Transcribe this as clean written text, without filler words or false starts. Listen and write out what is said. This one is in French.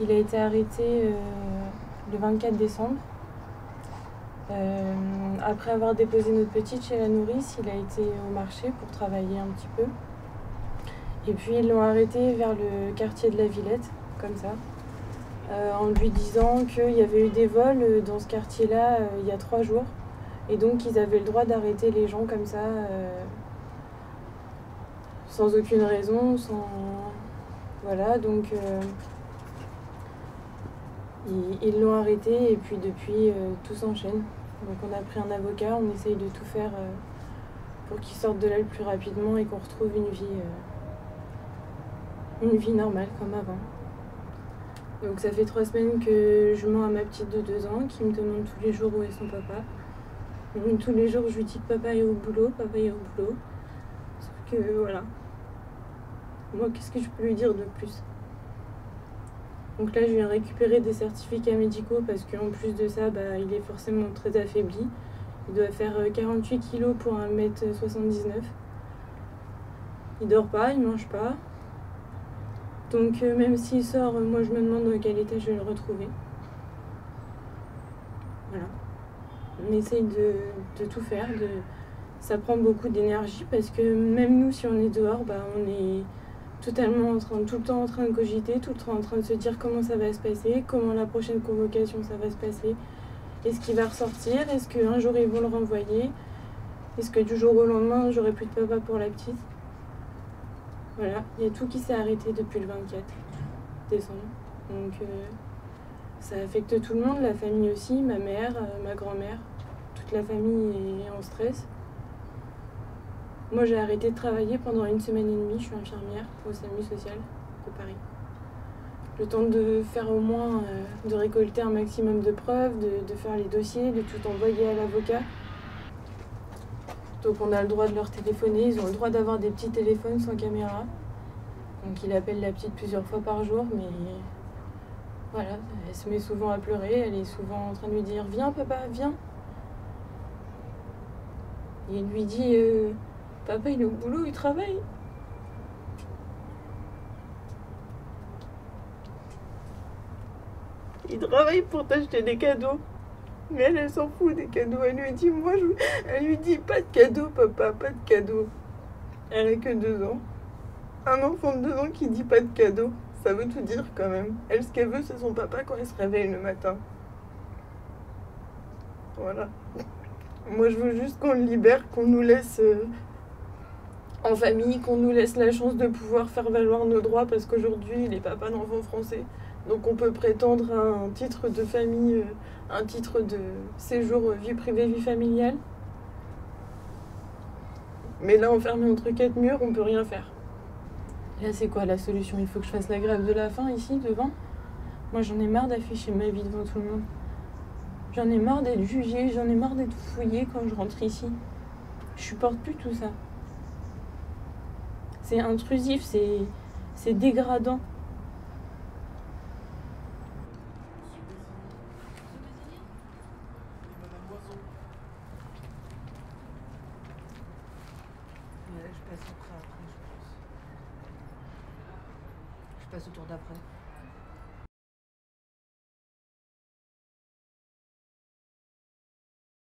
Il a été arrêté le 24 décembre. Après avoir déposé notre petite chez la nourrice, il a été au marché pour travailler un petit peu. Et puis ils l'ont arrêté vers le quartier de la Villette, comme ça, en lui disant qu'il y avait eu des vols dans ce quartier-là il y a 3 jours. Et donc ils avaient le droit d'arrêter les gens comme ça, sans aucune raison, sans... Voilà, donc ils l'ont arrêté et puis depuis tout s'enchaîne. Donc on a pris un avocat, on essaye de tout faire pour qu'il sorte de là le plus rapidement et qu'on retrouve une vie normale comme avant. Donc ça fait 3 semaines que je mens à ma petite de 2 ans qui me demande tous les jours où est son papa. Donc, tous les jours je lui dis que papa est au boulot, papa est au boulot. Sauf que voilà. Moi qu'est-ce que je peux lui dire de plus? Donc là je viens récupérer des certificats médicaux parce qu'en plus de ça il est forcément très affaibli. Il doit faire 48 kilos pour 1m79. Il dort pas, il mange pas. Donc même s'il sort, moi je me demande dans quel état je vais le retrouver. Voilà. On essaye de tout faire. Ça prend beaucoup d'énergie parce que même nous, si on est dehors, on est totalement tout le temps en train de cogiter, tout le temps en train de se dire comment ça va se passer, comment la prochaine convocation ça va se passer. Est-ce qu'il va ressortir? Est-ce qu'un jour ils vont le renvoyer? Est-ce que du jour au lendemain j'aurai plus de papa pour la petite? Voilà, il y a tout qui s'est arrêté depuis le 24 décembre. Donc ça affecte tout le monde, la famille aussi, ma mère, ma grand-mère. Toute la famille est en stress. Moi j'ai arrêté de travailler pendant 1 semaine et demie, je suis infirmière au SAMU social de Paris. Le temps de faire au moins, de récolter un maximum de preuves, de faire les dossiers, de tout envoyer à l'avocat. Donc on a le droit de leur téléphoner, ils ont le droit d'avoir des petits téléphones sans caméra. Donc il appelle la petite plusieurs fois par jour, mais voilà, elle se met souvent à pleurer, elle est souvent en train de lui dire « Viens papa, viens !» Et il lui dit « Papa il est au boulot, il travaille !» Il travaille pour t'acheter des cadeaux. Mais elle s'en fout des cadeaux. Elle lui dit, elle lui dit, pas de cadeaux, papa, pas de cadeaux. Elle a que 2 ans. Un enfant de 2 ans qui dit pas de cadeaux, ça veut tout dire quand même. Elle, ce qu'elle veut, c'est son papa quand elle se réveille le matin. Voilà. Moi, je veux juste qu'on le libère, qu'on nous laisse en famille, qu'on nous laisse la chance de pouvoir faire valoir nos droits parce qu'aujourd'hui, il est papa d'enfant français. Donc on peut prétendre à un titre de famille, un titre de séjour vie privée, vie familiale. Mais là, enfermé entre 4 murs, on peut rien faire. Là, c'est quoi la solution? Il faut que je fasse la grève de la faim ici, devant? Moi, j'en ai marre d'afficher ma vie devant tout le monde. J'en ai marre d'être jugée, j'en ai marre d'être fouillée quand je rentre ici. Je supporte plus tout ça. C'est intrusif, c'est dégradant. Je passe après, je pense. Je passe au tour d'après.